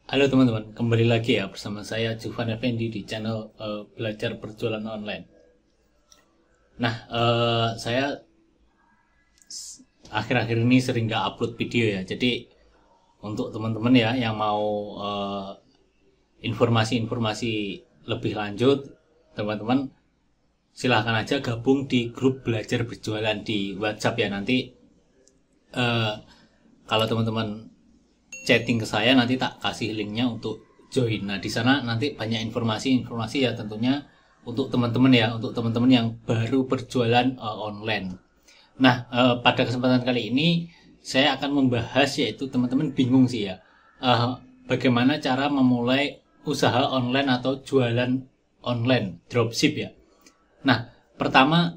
Halo teman-teman, kembali lagi ya bersama saya Juvan Effendi di channel Belajar Berjualan Online. Nah, saya akhir-akhir ini sering nggak upload video ya. Jadi untuk teman-teman ya yang mau informasi-informasi lebih lanjut, teman-teman silahkan aja gabung di grup Belajar Berjualan di WhatsApp ya. Nanti kalau teman-teman chatting ke saya, nanti tak kasih linknya untuk join. Nah, di sana nanti banyak informasi ya, tentunya untuk teman-teman ya, untuk teman-teman yang baru berjualan online. Nah, pada kesempatan kali ini saya akan membahas, yaitu teman-teman bingung sih ya, bagaimana cara memulai usaha online atau jualan online, dropship ya. Nah, pertama,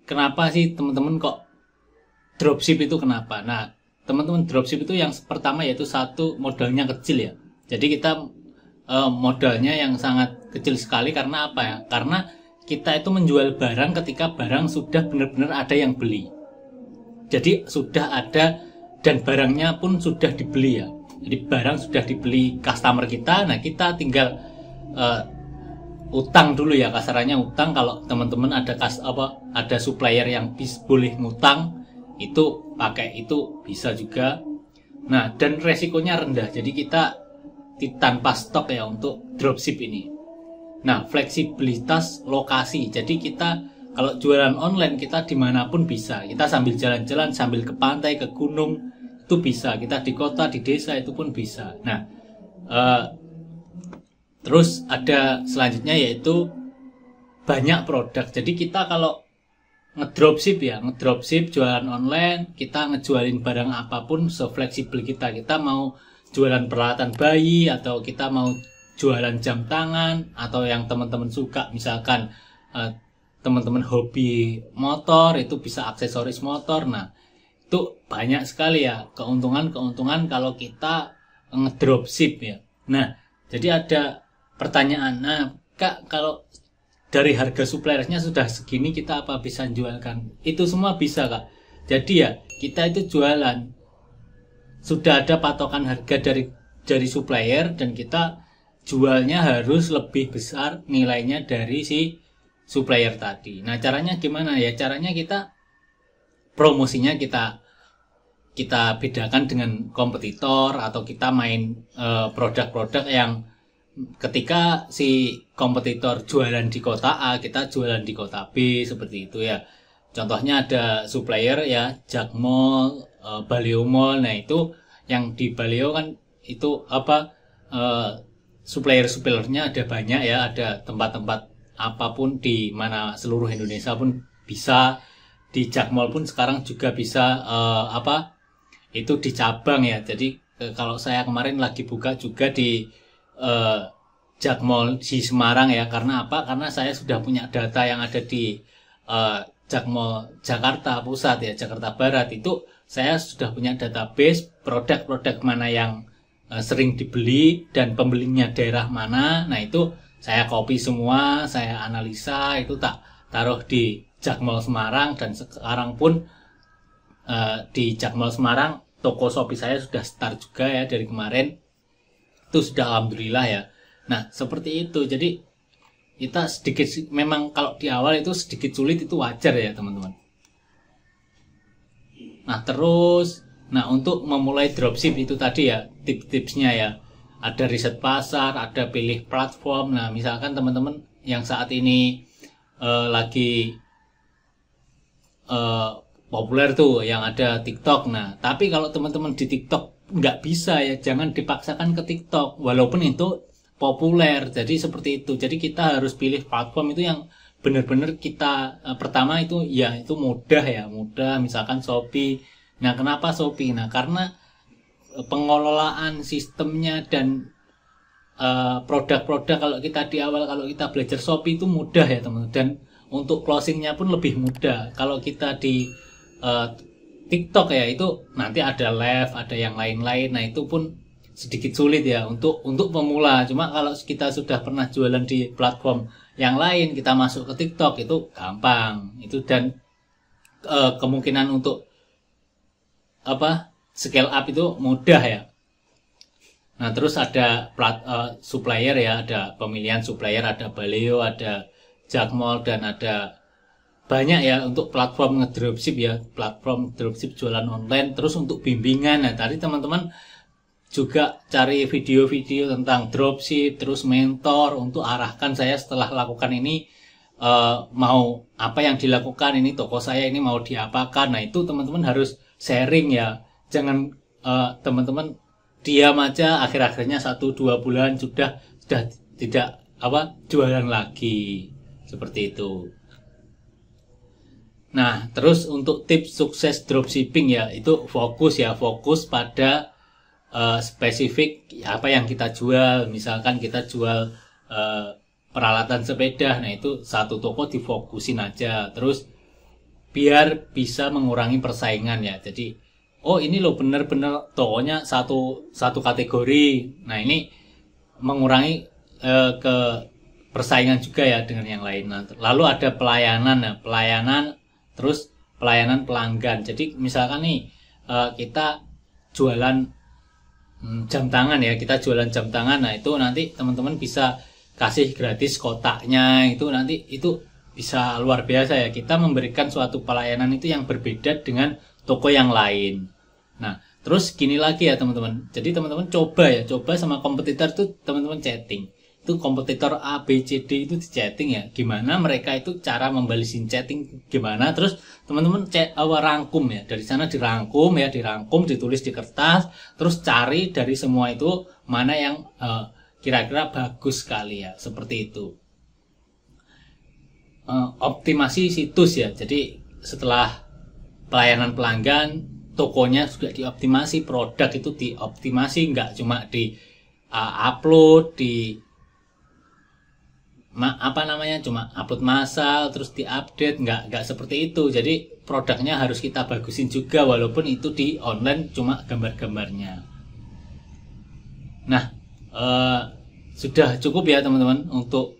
kenapa sih teman-teman kok dropship itu kenapa? Nah, teman-teman, dropship itu yang pertama yaitu satu, modalnya kecil ya. Jadi kita modalnya yang sangat kecil sekali. Karena apa ya? Karena kita itu menjual barang ketika barang sudah benar-benar ada yang beli. Jadi sudah ada dan barangnya pun sudah dibeli ya. Jadi barang sudah dibeli customer kita. Nah, kita tinggal utang dulu ya, kasarannya utang. Kalau teman-teman ada supplier yang boleh ngutang, itu pakai itu bisa juga. Nah, dan resikonya rendah, jadi kita tanpa stok ya untuk dropship ini. Nah, fleksibilitas lokasi, jadi kita kalau jualan online kita dimanapun bisa. Kita sambil jalan-jalan, sambil ke pantai, ke gunung, itu bisa. Kita di kota, di desa, itu pun bisa. Nah, terus ada selanjutnya yaitu banyak produk. Jadi kita kalau ngedropship jualan online, kita ngejualin barang apapun sefleksibel kita. Kita mau jualan peralatan bayi, atau kita mau jualan jam tangan, atau yang teman-teman suka, misalkan teman-teman hobi motor, itu bisa aksesoris motor. Nah, itu banyak sekali ya keuntungan kalau kita ngedropship ya. Nah, jadi ada pertanyaan, nah Kak, kalau dari harga suppliernya sudah segini, kita apa bisa jualkan? Itu semua bisa, Kak. Jadi ya, kita itu jualan sudah ada patokan harga dari supplier, dan kita jualnya harus lebih besar nilainya dari si supplier tadi. Nah, caranya gimana ya? Caranya kita promosinya kita bedakan dengan kompetitor, atau kita main produk-produk yang ketika si kompetitor jualan di kota A, kita jualan di kota B, seperti itu ya. Contohnya ada supplier ya, Jakmall, Baleo Mall. Nah, itu yang di Baleo kan itu supplier-suppliernya ada banyak ya, ada tempat-tempat apapun di mana seluruh Indonesia pun bisa. Di Jakmall pun sekarang juga bisa itu di cabang ya. Jadi kalau saya kemarin lagi buka juga di Jakmall di Semarang ya. Karena apa? Karena saya sudah punya data yang ada di Jakmall Jakarta Pusat ya, Jakarta Barat. Itu saya sudah punya database produk-produk mana yang sering dibeli dan pembelinya daerah mana. Nah, itu saya copy semua, saya analisa, itu tak taruh di Jakmall Semarang. Dan sekarang pun di Jakmall Semarang toko Shopee saya sudah start juga ya dari kemarin. Itu sudah alhamdulillah ya. Nah, seperti itu. Jadi kita sedikit, memang kalau di awal itu sedikit sulit, itu wajar ya teman-teman. Nah, terus untuk memulai dropship itu tadi ya, tips-tipsnya ya. Ada riset pasar, ada pilih platform. Nah, misalkan teman-teman yang saat ini lagi populer tuh yang ada TikTok. Nah, tapi kalau teman-teman di TikTok nggak bisa ya, jangan dipaksakan ke TikTok walaupun itu populer. Jadi seperti itu. Jadi kita harus pilih platform itu yang benar-benar kita pertama itu ya, itu mudah ya, mudah. Misalkan Shopee. Nah, kenapa Shopee? Nah, karena pengelolaan sistemnya dan produk-produk, kalau kita di awal, kalau kita belajar Shopee itu mudah ya teman-teman, dan untuk closingnya pun lebih mudah. Kalau kita di TikTok ya, itu nanti ada live, ada yang lain-lain. Nah, itu pun sedikit sulit ya untuk pemula. Cuma kalau kita sudah pernah jualan di platform yang lain, kita masuk ke TikTok itu gampang. Itu, dan kemungkinan untuk scale up itu mudah ya. Nah, terus ada supplier ya, ada pemilihan supplier, ada Baleo, ada Jakmall, dan ada banyak ya untuk platform ngedropship ya, platform dropship jualan online. Terus untuk bimbingan, nah tadi teman-teman juga cari video-video tentang dropship, terus mentor untuk arahkan saya setelah lakukan ini mau apa yang dilakukan, ini toko saya ini mau diapakan. Nah itu teman-teman harus sharing ya, jangan teman-teman diam aja, akhir-akhirnya 1-2 bulan sudah tidak jualan lagi, seperti itu. Nah, terus untuk tips sukses dropshipping ya, itu fokus pada spesifik apa yang kita jual. Misalkan kita jual peralatan sepeda, nah itu satu toko difokusin aja, terus biar bisa mengurangi persaingan ya. Jadi ini loh bener-bener tokonya satu kategori. Nah ini mengurangi ke persaingan juga ya dengan yang lain. Nah, lalu ada pelayanan, nah pelayanan terus pelayanan pelanggan. Jadi misalkan nih kita jualan jam tangan ya, kita jualan jam tangan. Nah itu nanti teman-teman bisa kasih gratis kotaknya, itu nanti itu bisa luar biasa ya. Kita memberikan suatu pelayanan itu yang berbeda dengan toko yang lain. Nah, terus gini lagi ya teman-teman. Jadi teman-teman coba sama kompetitor itu teman-teman chatting. Itu kompetitor A, B, C, D itu di chatting ya. Gimana mereka itu cara membalesin chatting gimana. Terus teman-teman rangkum ya. Dari sana dirangkum, ditulis di kertas. Terus cari dari semua itu mana yang kira-kira bagus sekali ya. Seperti itu. Optimasi situs ya. Jadi setelah pelayanan pelanggan, tokonya juga dioptimasi, produk itu dioptimasi, nggak cuma di upload cuma upload massal terus diupdate, nggak seperti itu. Jadi produknya harus kita bagusin juga walaupun itu di online cuma gambar-gambarnya. Nah, sudah cukup ya teman-teman untuk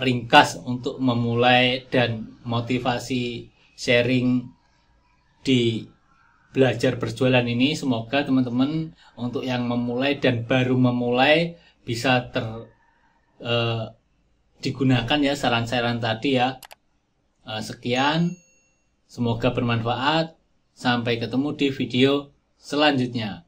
ringkas untuk memulai dan motivasi sharing di belajar berjualan ini. Semoga teman-teman untuk yang memulai dan baru memulai bisa digunakan ya saran-saran tadi ya. Sekian, semoga bermanfaat. Sampai ketemu di video selanjutnya.